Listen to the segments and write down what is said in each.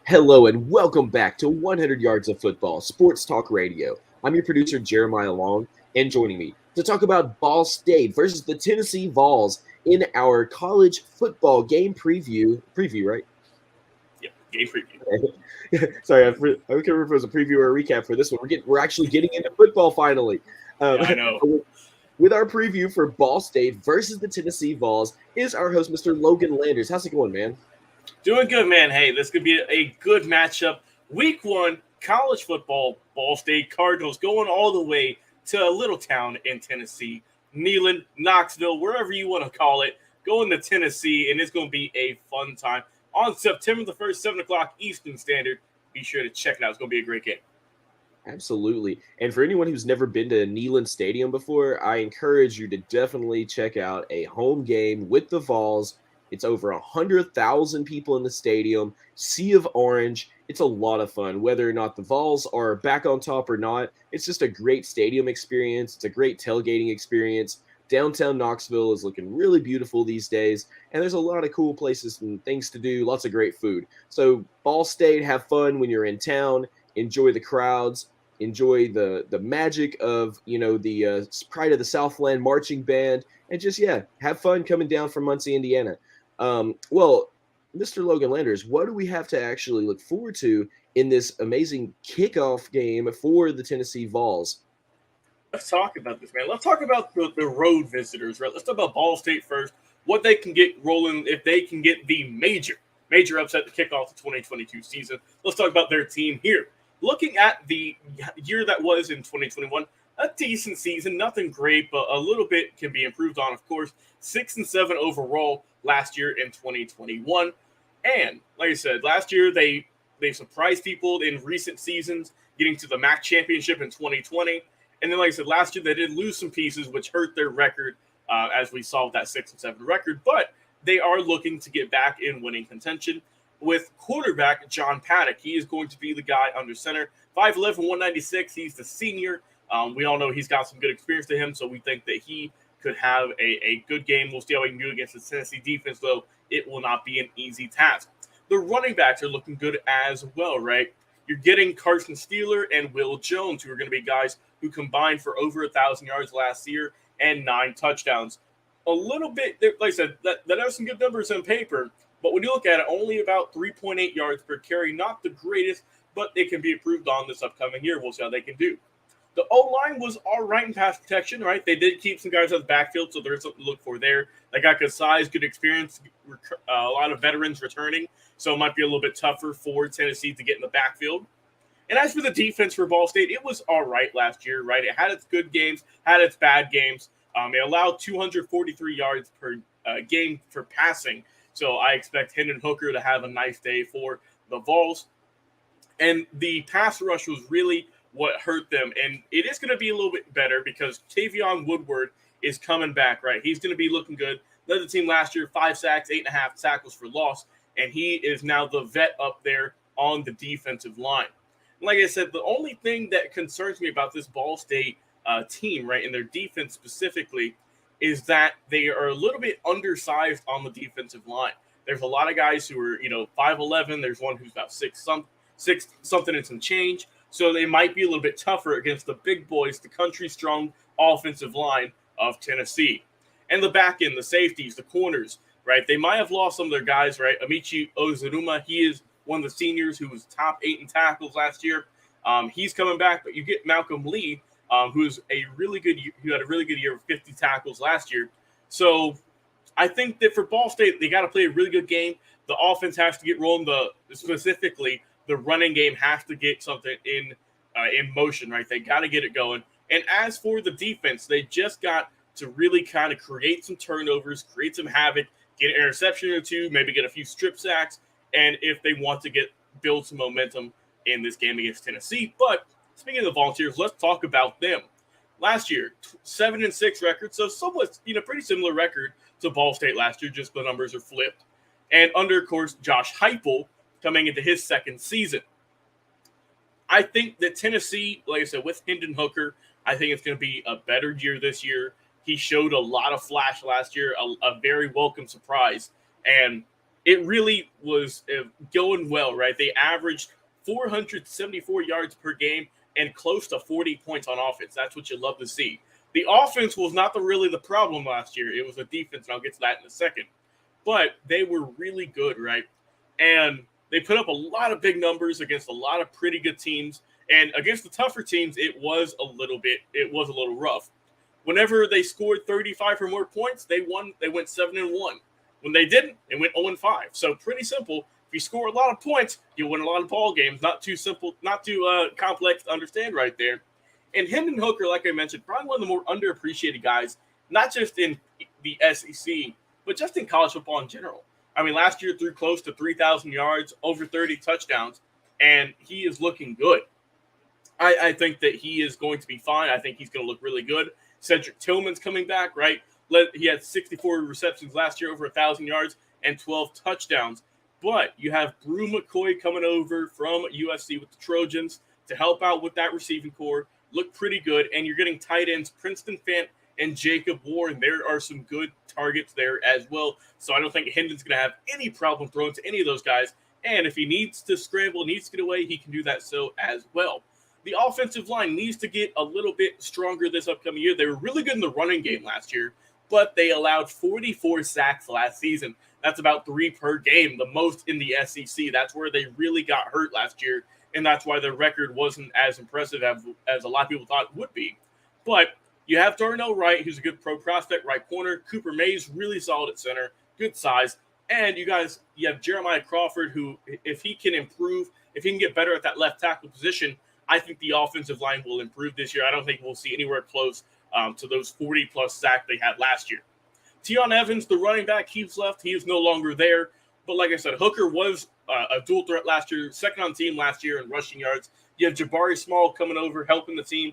Hello and welcome back to 100 Yards of Football, Sports Talk Radio. I'm your producer, Jeremiah Long, and joining me to talk about Ball State versus the Tennessee Vols in our college football game preview. Preview, right? Yeah, game preview. Sorry, I can't remember if it was a preview or a recap for this one. We're actually getting into football finally. Yeah, I know. With our preview for Ball State versus the Tennessee Vols is our host, Mr. Logan Landers. How's it going, man? Doing good, man. Hey, this could be a good matchup. Week 1, college football, Ball State Cardinals going all the way to a little town in Tennessee, Neyland, Knoxville, wherever you want to call it, going to Tennessee, and it's going to be a fun time. On September the 1st, 7 o'clock Eastern Standard, be sure to check it out. It's going to be a great game. Absolutely. And for anyone who's never been to Neyland Stadium before, I encourage you to definitely check out a home game with the Vols. It's over 100,000 people in the stadium, sea of orange. It's a lot of fun, whether or not the Vols are back on top or not. It's just a great stadium experience. It's a great tailgating experience. Downtown Knoxville is looking really beautiful these days, and there's a lot of cool places and things to do, lots of great food. So Ball State, have fun when you're in town, enjoy the crowds, enjoy the magic of the Pride of the Southland marching band, and just have fun coming down from Muncie, Indiana. Well, Mr. Logan Landers, what do we have to actually look forward to in this amazing kickoff game for the Tennessee Vols? Let's talk about this, man. Let's talk about the road visitors, right? Let's talk about Ball State first, what they can get rolling if they can get the major upset to kick off the 2022 season. Let's talk about their team here. Looking at the year that was in 2021, a decent season, nothing great, but a little bit can be improved on, of course. 6-7 overall last year in 2021. And like I said, last year they surprised people in recent seasons, getting to the MAC championship in 2020. And then, like I said, last year they did lose some pieces, which hurt their record as we saw that 6-7 record. But they are looking to get back in winning contention with quarterback John Paddock. He is going to be the guy under center. 5'11", 196. He's the senior. We all know he's got some good experience to him, so we think that he could have a good game. We'll see how he can do against the Tennessee defense, though it will not be an easy task. The running backs are looking good as well, right? You're getting Carson Steeler and Will Jones, who are going to be guys who combined for over 1,000 yards last year and 9 touchdowns. A little bit, like I said, that are some good numbers on paper, but when you look at it, only about 3.8 yards per carry, not the greatest, but it can be improved on this upcoming year. We'll see how they can do. The O-line was all right in pass protection, right? They did keep some guys out of the backfield, so there's something to look for there. They got good size, good experience, a lot of veterans returning, so it might be a little bit tougher for Tennessee to get in the backfield. And as for the defense for Ball State, it was all right last year, right? It had its good games, had its bad games. It allowed 243 yards per game for passing, so I expect Hendon Hooker to have a nice day for the Vols. And the pass rush was really what hurt them, and it is going to be a little bit better because Tavion Woodward is coming back, right? He's going to be looking good. Led the team last year, 5 sacks, 8.5 tackles for loss, and he is now the vet up there on the defensive line. Like I said, the only thing that concerns me about this Ball State team, right, and their defense specifically, is that they are a little bit undersized on the defensive line. There's a lot of guys who are, 5'11". There's one who's about 6 something and some change. So they might be a little bit tougher against the big boys, the country-strong offensive line of Tennessee. And the back end, the safeties, the corners, right? They might have lost some of their guys, right? Amici Ozaruma, he is one of the seniors who was top 8 in tackles last year. He's coming back, but you get Malcolm Lee, who's who had a really good year with 50 tackles last year. So I think that for Ball State, they got to play a really good game. The offense has to get rolling. Specifically, the running game has to get something in motion, right? They got to get it going. And as for the defense, they just got to really kind of create some turnovers, create some havoc, get an interception or two, maybe get a few strip sacks, and if they want to build some momentum in this game against Tennessee. But speaking of the Volunteers, let's talk about them. Last year, 7-6 record, so somewhat, pretty similar record to Ball State last year, just the numbers are flipped. And under, of course, Josh Heupel coming into his second season. I think that Tennessee, like I said, with Hendon Hooker, I think it's going to be a better year this year. He showed a lot of flash last year, a very welcome surprise. And it really was going well, right? They averaged 474 yards per game and close to 40 points on offense. That's what you love to see. The offense was not really the problem last year. It was the defense, and I'll get to that in a second. But they were really good, right? And they put up a lot of big numbers against a lot of pretty good teams. And against the tougher teams, it was a little rough. Whenever they scored 35 or more points, they won. They went 7-1. When they didn't, they went 0-5. So pretty simple. If you score a lot of points, you win a lot of ball games. Not too simple, not too complex to understand right there. And Hendon Hooker, like I mentioned, probably one of the more underappreciated guys, not just in the SEC, but just in college football in general. I mean, last year threw close to 3,000 yards, over 30 touchdowns, and he is looking good. I think that he is going to be fine. I think he's going to look really good. Cedric Tillman's coming back, right? He had 64 receptions last year, over 1,000 yards, and 12 touchdowns. But you have Brew McCoy coming over from USC with the Trojans to help out with that receiving core. Look pretty good. And you're getting tight ends Princeton Fant and Jacob Warren. There are some good targets there as well. So I don't think Hendon's going to have any problem throwing to any of those guys. And if he needs to scramble, needs to get away, he can do that so as well. The offensive line needs to get a little bit stronger this upcoming year. They were really good in the running game last year, but they allowed 44 sacks last season. That's about 3 per game, the most in the SEC. That's where they really got hurt last year, and that's why their record wasn't as impressive as a lot of people thought it would be. But you have Darnell Wright, who's a good pro prospect, right corner. Cooper Mays, really solid at center, good size. And you have Jeremiah Crawford, who, if he can improve, if he can get better at that left tackle position, I think the offensive line will improve this year. I don't think we'll see anywhere close to those 40-plus sacks they had last year. Tion Evans, the running back, he's left. He is no longer there. But like I said, Hooker was a dual threat last year, second on team last year in rushing yards. You have Jabari Small coming over, helping the team.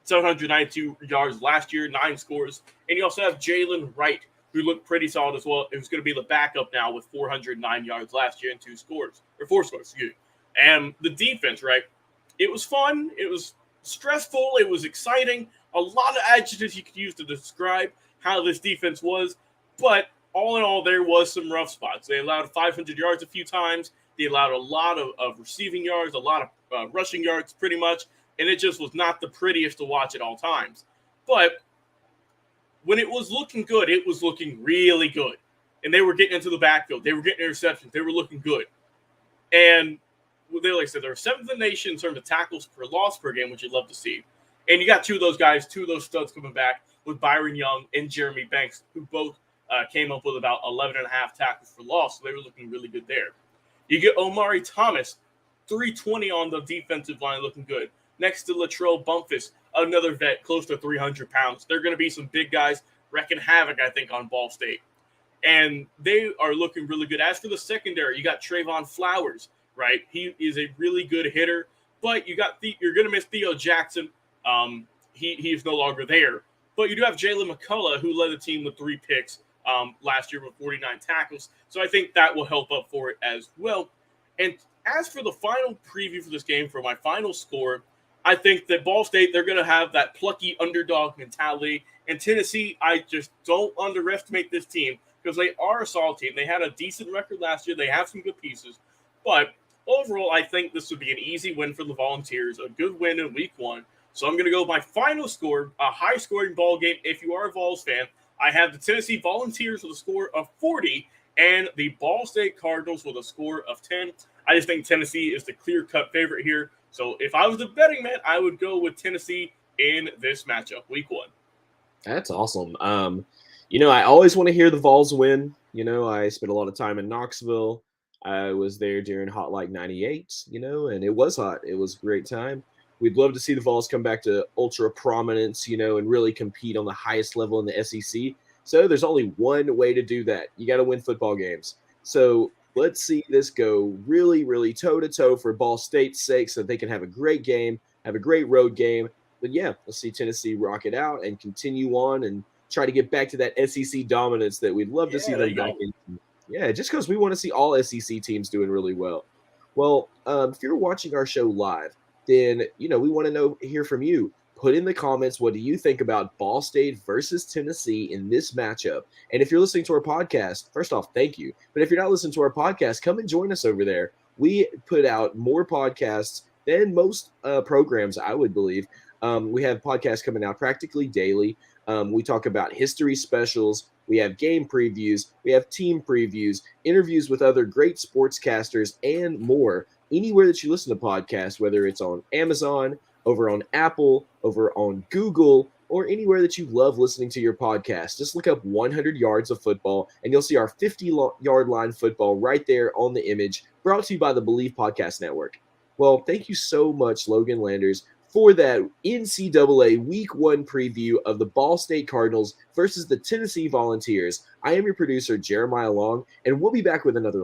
792 yards last year, 9 scores. And you also have Jalen Wright, who looked pretty solid as well. It was going to be the backup now with 409 yards last year and 4 scores, excuse me. And the defense, right? It was fun. It was stressful. It was exciting. A lot of adjectives you could use to describe how this defense was. But all in all, there was some rough spots. They allowed 500 yards a few times. They allowed a lot of receiving yards, a lot of rushing yards pretty much. And it just was not the prettiest to watch at all times. But when it was looking good, it was looking really good. And they were getting into the backfield. They were getting interceptions. They were looking good. And like I said, they're 7th in the nation in terms of tackles per loss per game, which you'd love to see. And you got 2 of those guys, 2 of those studs coming back with Byron Young and Jeremy Banks, who both came up with about 11.5 tackles for loss. So they were looking really good there. You get Omari Thomas, 320 on the defensive line, looking good. Next to Latrell Bumpus, another vet, close to 300 pounds. They're going to be some big guys wrecking havoc, I think, on Ball State. And they are looking really good. As for the secondary, you got Trayvon Flowers, right? He is a really good hitter, but you're going to miss Theo Jackson. He is no longer there. But you do have Jalen McCullough, who led the team with 3 picks last year with 49 tackles. So I think that will help up for it as well. And as for the final preview for this game, for my final score, I think that Ball State, they're going to have that plucky underdog mentality. And Tennessee, I just don't underestimate this team because they are a solid team. They had a decent record last year. They have some good pieces. But overall, I think this would be an easy win for the Volunteers, a good win in week 1. So I'm going to go with my final score, a high-scoring ball game. If you are a Vols fan, I have the Tennessee Volunteers with a score of 40 and the Ball State Cardinals with a score of 10. I just think Tennessee is the clear-cut favorite here. So if I was a betting man, I would go with Tennessee in this matchup, week 1. That's awesome. I always want to hear the Vols win. I spent a lot of time in Knoxville. I was there during Hot Like 98, and it was hot. It was a great time. We'd love to see the Vols come back to ultra prominence, and really compete on the highest level in the SEC. So there's only one way to do that. You got to win football games. So let's see this go really, really toe-to-toe for Ball State's sake so that they can have a great game, have a great road game. But, yeah, let's see Tennessee rock it out and continue on and try to get back to that SEC dominance that we'd love to see them back in. Yeah, just because we want to see all SEC teams doing really well. Well, if you're watching our show live, then, we want to hear from you. Put in the comments, what do you think about Ball State versus Tennessee in this matchup? And if you're listening to our podcast, first off, thank you. But if you're not listening to our podcast, come and join us over there. We put out more podcasts than most programs, I would believe. We have podcasts coming out practically daily. We talk about history specials. We have game previews. We have team previews, interviews with other great sportscasters, and more. Anywhere that you listen to podcasts, whether it's on Amazon, over on Apple, over on Google, or anywhere that you love listening to your podcast, just look up 100 Yards of Football, and you'll see our 50-yard line football right there on the image, brought to you by the Believe Podcast Network. Well, thank you so much, Logan Landers, for that NCAA Week 1 preview of the Ball State Cardinals versus the Tennessee Volunteers. I am your producer, Jeremiah Long, and we'll be back with another